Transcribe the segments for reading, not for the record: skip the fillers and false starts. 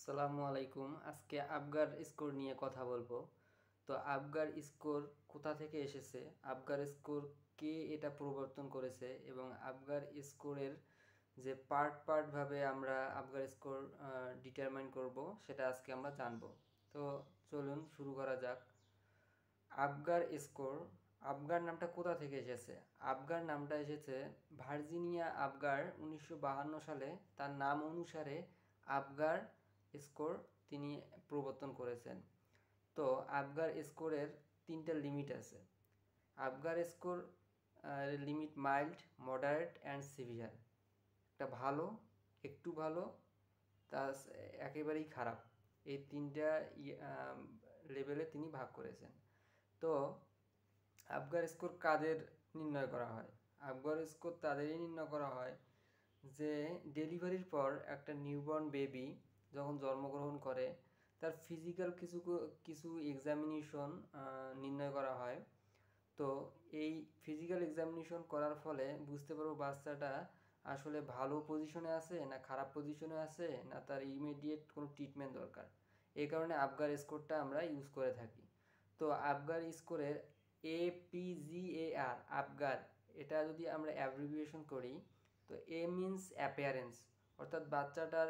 আসসালামু আলাইকুম। আজকে আবগার স্কোর নিয়ে কথা বলবো। তো আবগার স্কোর কোথা থেকে এসেছে, আবগার স্কোর কে এটা প্রবর্তন করেছে এবং আবগার স্কোরের যে পার্টভাবে আমরা আবগার স্কোর ডিটারমাইন করব সেটা আজকে আমরা জানবো। তো চলুন শুরু করা যাক। আবগার স্কোর, আবগার নামটা কোথা থেকে এসেছে? আবগার নামটা এসেছে ভার্জিনিয়া আবগার 1952 সালে তার নাম অনুসারে আবগার স্কোর তিনি প্রবর্তন করেছেন। তো আবগার স্কোরের তিনটা লিমিট আছে। Apgar score limit mild, moderate and severe. একটা ভালো, একটু ভালো, তা একেবারেই খারাপ, এই তিনটা লেভেলে তিনি ভাগ করেছেন। তো আবগার স্কোর কাদের নির্ণয় করা হয়? আবগার স্কোর তাদেরই নির্ণয় করা হয় যে ডেলিভারির পর একটা নিউবর্ন বেবি যখন জন্মগ্রহণ করে তার ফিজিক্যাল কিছু এক্সামিনেশন নির্ণয় করা হয়। তো এই ফিজিক্যাল এক্সামিনেশন করার ফলে বুঝতে পারবো বাচ্চাটা আসলে ভালো পজিশনে আছে না খারাপ পজিশনে আছে, না তার ইমিডিয়েট কোনো ট্রিটমেন্ট দরকার। এই কারণে আবগার স্কোরটা আমরা ইউজ করে থাকি। তো আবগার স্কোরের APGAR, আবগার, এটা যদি আমরা অ্যাব্রিভিয়েশন করি তো এ মিনস অ্যাপিয়ারেন্স, অর্থাৎ বাচ্চাটার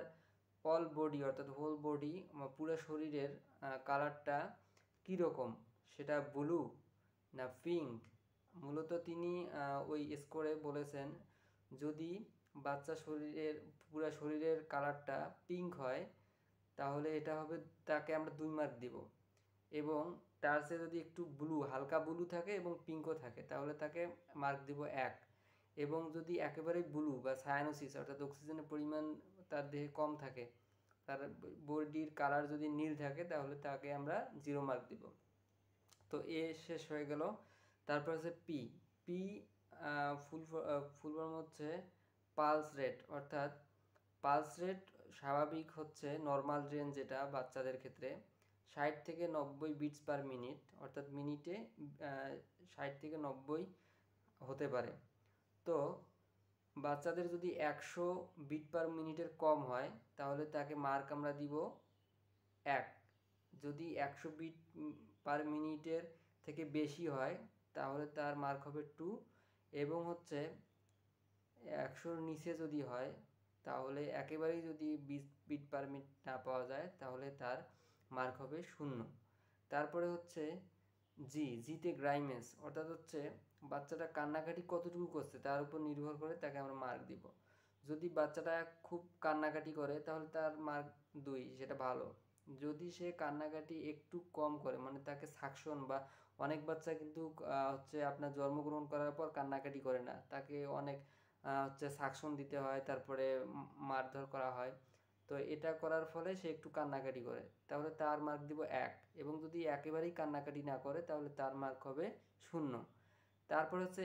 অল বডি অর্থাৎ হোল বডি পুরো শরীরের কালারটা কীরকম, সেটা ব্লু না পিঙ্ক। মূলত তিনি ওই স্কোরে বলেছেন যদি বাচ্চা পুরো শরীরের কালারটা পিঙ্ক হয় তাহলে এটা হবে, তাকে আমরা 2 মার্ক দিব। এবং তার চেয়ে যদি একটু হালকা ব্লু থাকে এবং পিঙ্কও থাকে তাহলে তাকে মার্ক দিব 1। এবং যদি একেবারেই ব্লু বা সায়ানোসিস অর্থাৎ অক্সিজেনের পরিমাণ তার দেহে কম থাকে, তার বডির কালার যদি নীল থাকে তাহলে তাকে আমরা 0 মার্ক দিব। তো এ শেষ হয়ে গেল। তারপর হচ্ছে পি। পি ফুল ফর্ম হচ্ছে পালস রেট, অর্থাৎ পালস রেট স্বাভাবিক হচ্ছে নর্মাল রেঞ্জ, যেটা বাচ্চাদের ক্ষেত্রে 60 থেকে 90 বিটস পার মিনিট, অর্থাৎ মিনিটে 60 থেকে 90 হতে পারে। তো বাচ্চাদের যদি 100 বিট পার মিনিটের কম হয় তাহলে তাকে মার্ক আমরা দিব 1। যদি 100 বিট পার মিনিটের থেকে বেশি হয় তাহলে তার মার্ক হবে 2। এবং হচ্ছে 100-র নিচে যদি হয় তাহলে একেবারেই যদি 20 বিট পার মিনিট না পাওয়া যায় তাহলে তার মার্ক হবে 0। তারপরে হচ্ছে জিতে গ্রাইমেন্স, অর্থাৎ হচ্ছে বাচ্চাটা কান্নাকাটি কতটুকু করছে তার উপর নির্ভর করে তাকে আমরা মার্ক দিব। যদি বাচ্চাটা খুব কান্নাকাটি করে তাহলে তার মার্ক 2, সেটা ভালো। যদি সে কান্নাকাটি একটু কম করে, মানে তাকে সাকশন, বা অনেক বাচ্চা কিন্তু হচ্ছে আপনার জন্মগ্রহণ করার পর কান্নাকাটি করে না, তাকে অনেক হচ্ছে সাকশন দিতে হয়, তারপরে মারধর করা হয়। তো এটা করার ফলে সে একটু কান্নাকাটি করে তাহলে তার মার্ক দিব 1। এবং যদি একেবারেই কান্নাকাটি না করে তাহলে তার মার্ক হবে 0। তারপর হচ্ছে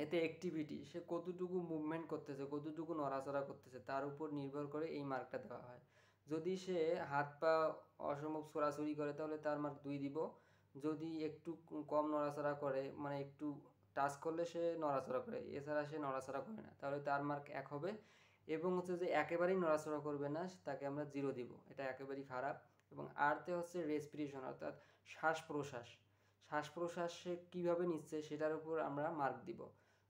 এতে অ্যাক্টিভিটি, সে কতটুকু মুভমেন্ট করতেছে, কতটুকু নড়াচড়া করতেছে তার উপর নির্ভর করে এই মার্কটা দেওয়া হয়। যদি সে হাত পা অসম্ভব ছোড়াছুড়ি করে তাহলে তার মার্ক 2 দিব। যদি একটু কম নড়াচড়া করে, মানে একটু টাচ করলে সে নড়াচড়া করে, এছাড়া সে নড়াচড়া করে না, তাহলে তার মার্ক 1 হবে। এবং হচ্ছে যে একেবারেই নড়াচড়া করবে না তাকে আমরা 0 দিব, এটা একেবারেই খারাপ। এবং আরতে হচ্ছে রেসপিরেশন, অর্থাৎ শ্বাস প্রশ্বাস সে কীভাবে নিচ্ছে সেটার উপর আমরা মার্ক দিব।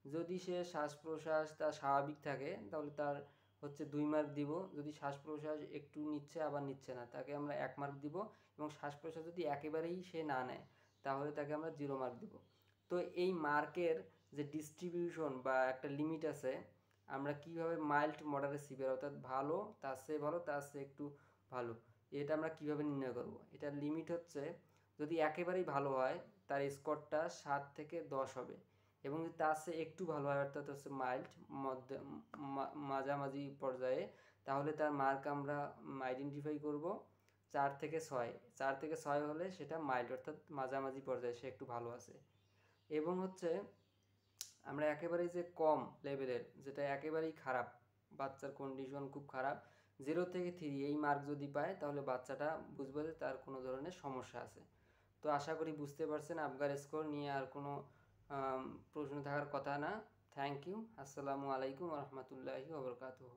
যদি সে শ্বাস প্রশ্বাস তার স্বাভাবিক থাকে তাহলে তার হচ্ছে 2 মার্ক দিব। যদি শ্বাস প্রশ্বাস একটু নিচ্ছে আবার নিচ্ছে না তাকে আমরা 1 মার্ক দিব। এবং শ্বাস প্রশ্বাস যদি একেবারেই সে না নেয় তাহলে তাকে আমরা 0 মার্ক দিব। তো এই মার্কের যে ডিস্ট্রিবিউশন বা একটা লিমিট আছে, আমরা কিভাবে মাইল্ড, মডারেট, সিভিয়ার, অর্থাৎ ভালো, তার চেয়ে ভালো, তার চেয়ে একটু ভালো, এটা আমরা কিভাবে নির্ণয় করব? এটার লিমিট হচ্ছে যদি একেবারেই ভালো হয় তার স্কোরটা 7 থেকে 10 হবে। এবং যদি তার চেয়ে একটু ভালো হয় অর্থাৎ হচ্ছে মাইল্ড, মাঝামাঝি পর্যায়ে, তাহলে তার মার্ক আমরা আইডেন্টিফাই করব 4 থেকে 6। 4 থেকে 6 হলে সেটা মাইল্ড, অর্থাৎ মাঝামাঝি পর্যায়ে, সে একটু ভালো আছে। এবং হচ্ছে আমরা একেবারেই যে কম লেভেলের, যেটা একেবারেই খারাপ, বাচ্চার কন্ডিশন খুব খারাপ, 0 থেকে 3 এই মার্ক যদি পায় তাহলে বাচ্চাটা বুঝবে যে তার কোনো ধরনের সমস্যা আছে। তো আশা করি বুঝতে পারছেন, আবগার স্কোর নিয়ে আর কোনো প্রশ্ন থাকার কথা না। Thank you. আসসালামু আলাইকুম রহমতুল্লাহি ওয়া বারাকাতুহু।